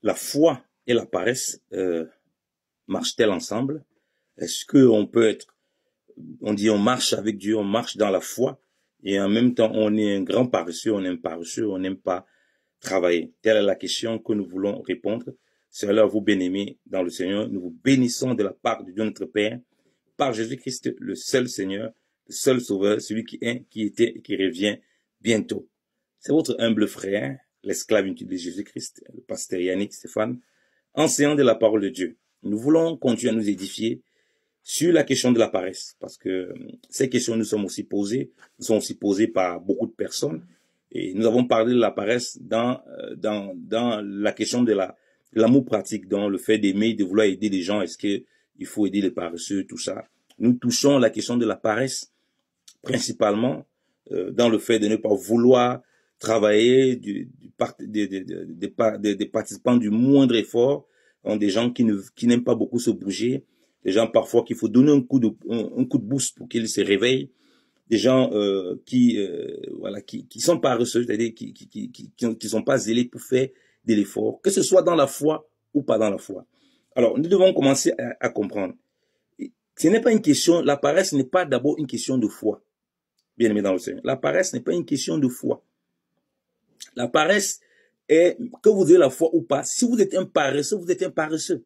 la foi et la paresse marchent-elles ensemble? Est-ce qu'on peut être, on dit on marche avec Dieu, on marche dans la foi, et en même temps on est un grand paresseux, on n'aime pas travailler? Telle est la question que nous voulons répondre. C'est alors vous, bien-aimés dans le Seigneur, nous vous bénissons de la part de Dieu notre Père, par Jésus-Christ, le seul Seigneur, le seul Sauveur, celui qui est, qui était et qui revient bientôt. C'est votre humble frère, l'esclave inutile de Jésus-Christ, le pasteur Yannick Stéphane, enseignant de la parole de Dieu. Nous voulons continuer à nous édifier sur la question de la paresse, parce que ces questions nous sont aussi posées par beaucoup de personnes, et nous avons parlé de la paresse dans la question de l'amour pratique, dans le fait d'aimer, de vouloir aider les gens. Est-ce que il faut aider les paresseux, tout ça? Nous touchons la question de la paresse, principalement dans le fait de ne pas vouloir travailler, des participants du moindre effort, des gens qui n'aiment pas beaucoup se bouger, des gens parfois qu'il faut donner un coup de boost pour qu'ils se réveillent, des gens qui sont paresseux, c'est-à-dire qui sont pas zélés pour faire de l'effort, que ce soit dans la foi ou pas dans la foi. Alors, nous devons commencer à comprendre. Ce n'est pas une question, la paresse n'est pas d'abord une question de foi. Bien aimé dans le Seigneur. La paresse n'est pas une question de foi. La paresse est que vous ayez la foi ou pas. Si vous êtes un paresseux, vous êtes un paresseux.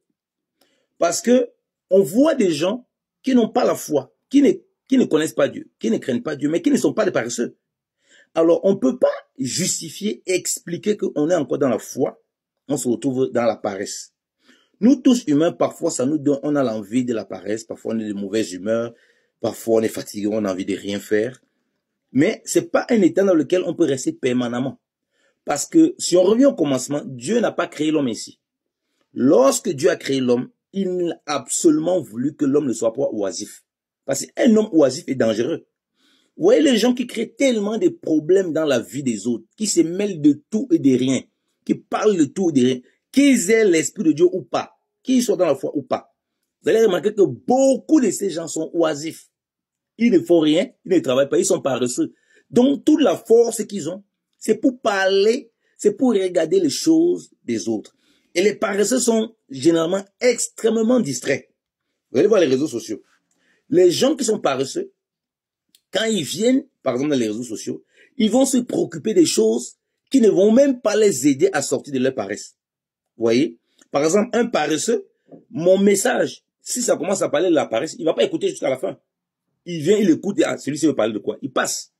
Parce que on voit des gens qui n'ont pas la foi, qui ne connaissent pas Dieu, qui ne craignent pas Dieu, mais qui ne sont pas des paresseux. Alors, on ne peut pas justifier, expliquer qu'on est encore dans la foi, on se retrouve dans la paresse. Nous tous humains, parfois, ça nous donne, on a l'envie de la paresse, parfois on est de mauvaise humeur, parfois on est fatigué, on a envie de rien faire. Mais c'est pas un état dans lequel on peut rester permanemment. Parce que si on revient au commencement, Dieu n'a pas créé l'homme ainsi. Lorsque Dieu a créé l'homme, il a absolument voulu que l'homme ne soit pas oisif. Parce qu'un homme oisif est dangereux. Vous voyez les gens qui créent tellement de problèmes dans la vie des autres, qui se mêlent de tout et de rien, qui parlent de tout et de rien, qu'ils aient l'esprit de Dieu ou pas, qu'ils soient dans la foi ou pas. Vous allez remarquer que beaucoup de ces gens sont oisifs. Ils ne font rien, ils ne travaillent pas, ils sont paresseux. Donc toute la force qu'ils ont, c'est pour parler, c'est pour regarder les choses des autres. Et les paresseux sont généralement extrêmement distraits. Vous allez voir les réseaux sociaux. Les gens qui sont paresseux, quand ils viennent, par exemple dans les réseaux sociaux, ils vont se préoccuper des choses qui ne vont même pas les aider à sortir de leur paresse. Vous voyez? Par exemple, un paresseux, mon message, si ça commence à parler de la paresse, il ne va pas écouter jusqu'à la fin. Il vient, il écoute, ah, celui-ci veut parler de quoi? Il passe.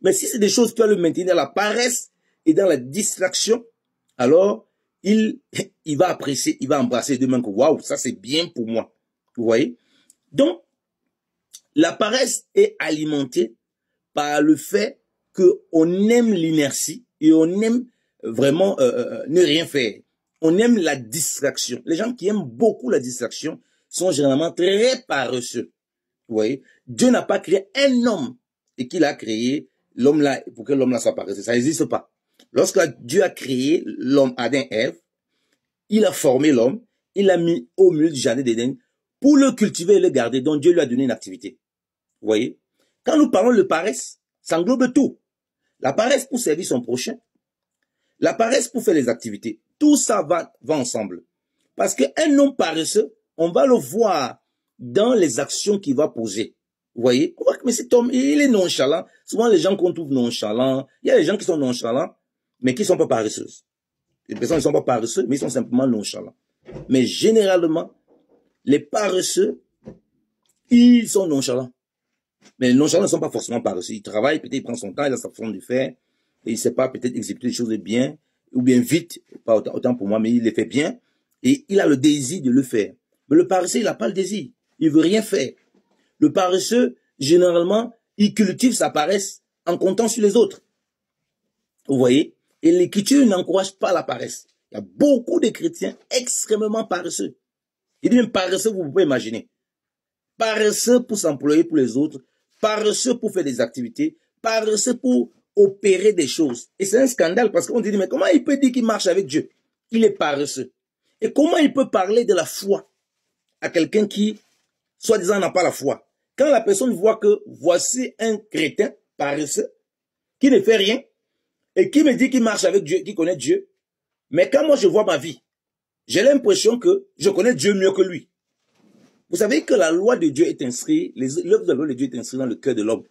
Mais si c'est des choses qui doivent le maintenir dans la paresse et dans la distraction, alors il va apprécier, il va embrasser demain que waouh, ça c'est bien pour moi. Vous voyez? Donc, la paresse est alimentée par le fait qu'on aime l'inertie et on aime vraiment ne rien faire. On aime la distraction. Les gens qui aiment beaucoup la distraction sont généralement très paresseux. Vous voyez? Dieu n'a pas créé un homme et qu'il a créé l'homme là pour que l'homme là soit paresseux. Ça n'existe pas. Lorsque Dieu a créé l'homme, Adam et Ève, il a formé l'homme, il l'a mis au milieu du jardin d'Éden pour le cultiver et le garder. Donc Dieu lui a donné une activité. Vous voyez? Quand nous parlons de paresse, ça englobe tout. La paresse pour servir son prochain. La paresse pour faire les activités. Tout ça va ensemble. Parce qu'un homme paresseux, on va le voir dans les actions qu'il va poser. Vous voyez? On voit que mais cet homme, il est nonchalant. Souvent, les gens qu'on trouve nonchalants, il y a des gens qui sont nonchalants, mais qui ne sont pas paresseux. Les personnes ne sont pas paresseux, mais ils sont simplement nonchalants. Mais généralement, les paresseux, ils sont nonchalants. Mais les nonchalants ne sont pas forcément paresseux. Ils travaillent, peut-être il prend son temps, il a sa façon de faire, et il ne sait pas peut-être exécuter les choses bien, ou bien vite, pas autant pour moi, mais il les fait bien, et il a le désir de le faire. Mais le paresseux, il n'a pas le désir. Il veut rien faire. Le paresseux, généralement, il cultive sa paresse en comptant sur les autres. Vous voyez? Et l'Écriture n'encourage pas la paresse. Il y a beaucoup de chrétiens extrêmement paresseux. Il dit même paresseux, vous pouvez imaginer. Paresseux pour s'employer pour les autres, paresseux pour faire des activités, paresseux pour opérer des choses. Et c'est un scandale parce qu'on dit, mais comment il peut dire qu'il marche avec Dieu? Il est paresseux. Et comment il peut parler de la foi à quelqu'un qui, soi-disant, n'a pas la foi? Quand la personne voit que voici un chrétien paresseux qui ne fait rien et qui me dit qu'il marche avec Dieu, qui connaît Dieu, mais quand moi je vois ma vie, j'ai l'impression que je connais Dieu mieux que lui. Vous savez que la loi de Dieu est inscrite, l'œuvre de la loi de Dieu est inscrite dans le cœur de l'homme.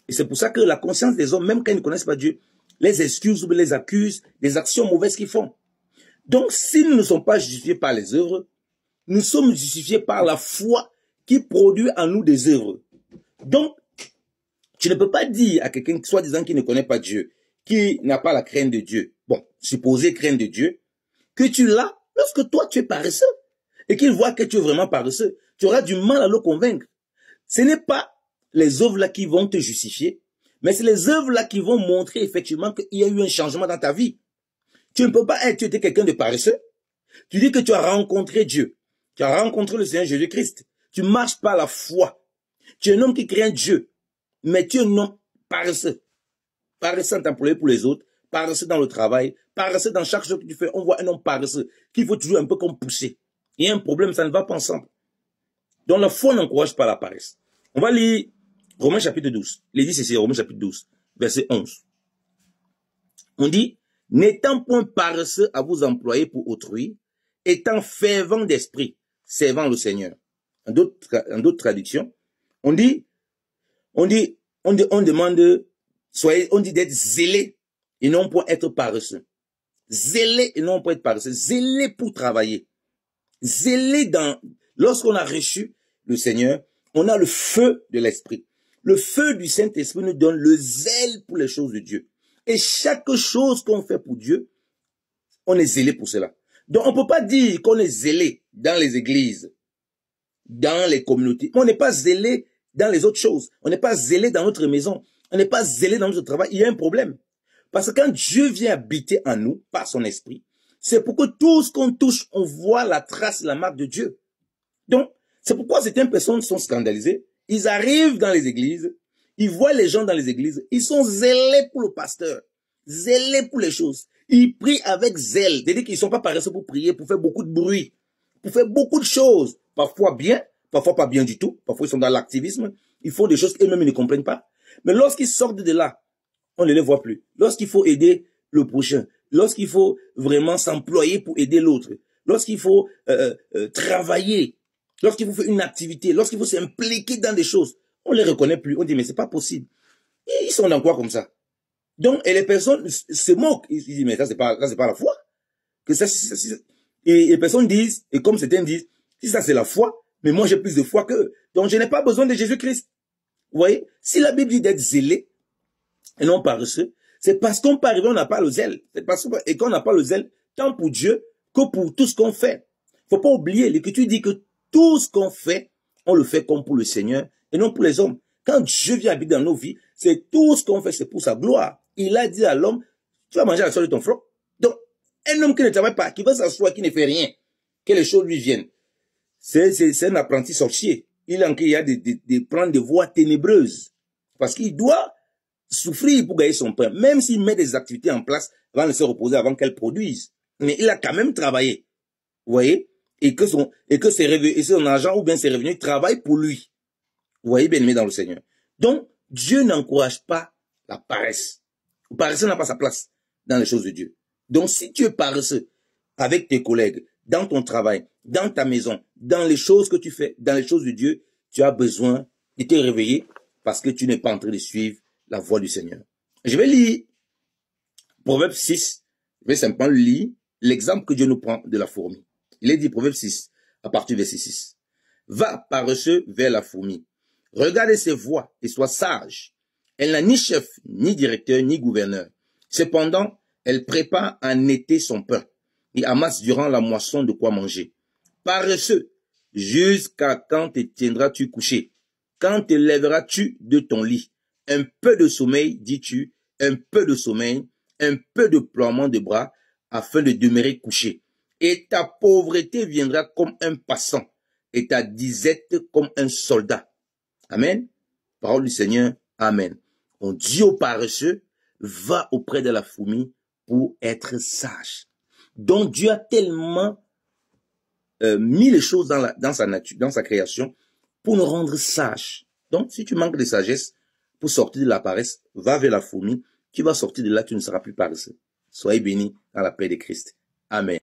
Et c'est pour ça que la conscience des hommes, même quand ils ne connaissent pas Dieu, les excuse ou les accuse des actions mauvaises qu'ils font. Donc, si nous ne sommes pas justifiés par les œuvres, nous sommes justifiés par la foi qui produit en nous des œuvres. Donc, tu ne peux pas dire à quelqu'un, soi-disant, qui ne connaît pas Dieu, qui n'a pas la crainte de Dieu, bon, supposé crainte de Dieu, que tu l'as lorsque toi tu es paresseux et qu'il voit que tu es vraiment paresseux. Tu auras du mal à le convaincre. Ce n'est pas les œuvres-là qui vont te justifier, mais c'est les œuvres-là qui vont montrer effectivement qu'il y a eu un changement dans ta vie. Tu ne peux pas être, tu étais quelqu'un de paresseux. Tu dis que tu as rencontré Dieu. Tu as rencontré le Seigneur Jésus-Christ. Tu marches par la foi. Tu es un homme qui craint Dieu. Mais tu es un homme paresseux. Paresseux en t'employer pour les autres. Paresseux dans le travail. Paresseux dans chaque chose que tu fais. On voit un homme paresseux qu'il faut toujours un peu comme pousser. Il y a un problème, ça ne va pas ensemble. Donc la foi n'encourage pas la paresse. On va lire Romains chapitre 12. Il dit ceci, Romains chapitre 12, verset 11. On dit, n'étant point paresseux à vous employer pour autrui, étant fervent d'esprit, servant le Seigneur. En d'autres traductions, on dit, on demande, on dit d'être zélé et non pour être paresseux. Zélé et non pour être paresseux. Zélé pour travailler. Zélé lorsqu'on a reçu le Seigneur, on a le feu de l'Esprit. Le feu du Saint-Esprit nous donne le zèle pour les choses de Dieu. Et chaque chose qu'on fait pour Dieu, on est zélé pour cela. Donc on ne peut pas dire qu'on est zélé dans les églises, dans les communautés. On n'est pas zélé dans les autres choses. On n'est pas zélé dans notre maison. On n'est pas zélé dans notre travail. Il y a un problème. Parce que quand Dieu vient habiter en nous, par son esprit, c'est pour que tout ce qu'on touche, on voit la trace, la marque de Dieu. Donc, c'est pourquoi certaines personnes sont scandalisées. Ils arrivent dans les églises, ils voient les gens dans les églises, ils sont zélés pour le pasteur, zélés pour les choses. Ils prient avec zèle, c'est-à-dire qu'ils ne sont pas paresseux pour prier, pour faire beaucoup de bruit, pour faire beaucoup de choses. Parfois bien, parfois pas bien du tout. Parfois ils sont dans l'activisme, ils font des choses qu'eux-mêmes ils ne comprennent pas. Mais lorsqu'ils sortent de là, on ne les voit plus. Lorsqu'il faut aider le prochain, lorsqu'il faut vraiment s'employer pour aider l'autre, lorsqu'il faut travailler, lorsqu'il faut faire une activité, lorsqu'il faut s'impliquer dans des choses, on les reconnaît plus. On dit mais c'est pas possible. Et ils sont dans quoi comme ça? Donc et les personnes se moquent. Ils disent mais ça c'est pas la foi. Que ça, et les personnes disent, et comme certains disent, si ça c'est la foi, mais moi j'ai plus de foi qu'eux. Donc je n'ai pas besoin de Jésus-Christ. Vous voyez? Si la Bible dit d'être zélé et non paresseux, c'est parce qu'on peut arriver, on n'a pas le zèle. C'est parce qu'on n'a pas le zèle tant pour Dieu que pour tout ce qu'on fait. Faut pas oublier, l'Écriture dit que tout ce qu'on fait, on le fait comme pour le Seigneur et non pour les hommes. Quand Dieu vient habiter dans nos vies, c'est tout ce qu'on fait, c'est pour sa gloire. Il a dit à l'homme, tu vas manger à la soirée de ton front. Donc, un homme qui ne travaille pas, qui va s'asseoir, qui ne fait rien, que les choses lui viennent, c'est un apprenti sorcier. Il a de prendre des voies ténébreuses. Parce qu'il doit souffrir pour gagner son pain. Même s'il met des activités en place, avant de se reposer, avant qu'elles produisent. Mais il a quand même travaillé. Vous voyez? Et que son argent ou bien ses revenus travaillent pour lui. Vous voyez, bien aimé dans le Seigneur. Donc, Dieu n'encourage pas la paresse. Le paresseux n'a pas sa place dans les choses de Dieu. Donc, si tu es paresseux avec tes collègues, dans ton travail, dans ta maison, dans les choses que tu fais, dans les choses de Dieu, tu as besoin de te réveiller parce que tu n'es pas en train de suivre la voie du Seigneur. Je vais lire Proverbe 6. Je vais simplement lire l'exemple que Dieu nous prend de la fourmi. Il est dit, Proverbe 6, à partir du verset 6. Va paresseux vers la fourmi. Regarde ses voies et sois sage. Elle n'a ni chef, ni directeur, ni gouverneur. Cependant, elle prépare en été son pain et amasse durant la moisson de quoi manger. Paresseux, jusqu'à quand te tiendras-tu couché? Quand te lèveras-tu de ton lit? Un peu de sommeil, dis-tu, un peu de sommeil, un peu de ploiement de bras, afin de demeurer couché. Et ta pauvreté viendra comme un passant, et ta disette comme un soldat. Amen. Parole du Seigneur. Amen. On dit au paresseux, va auprès de la fourmi pour être sage. Donc Dieu a tellement mis les choses dans sa nature, dans sa création, pour nous rendre sages. Donc si tu manques de sagesse, pour sortir de la paresse, va vers la fourmi, tu vas sortir de là, tu ne seras plus paresseux. Soyez bénis dans la paix de Christ. Amen.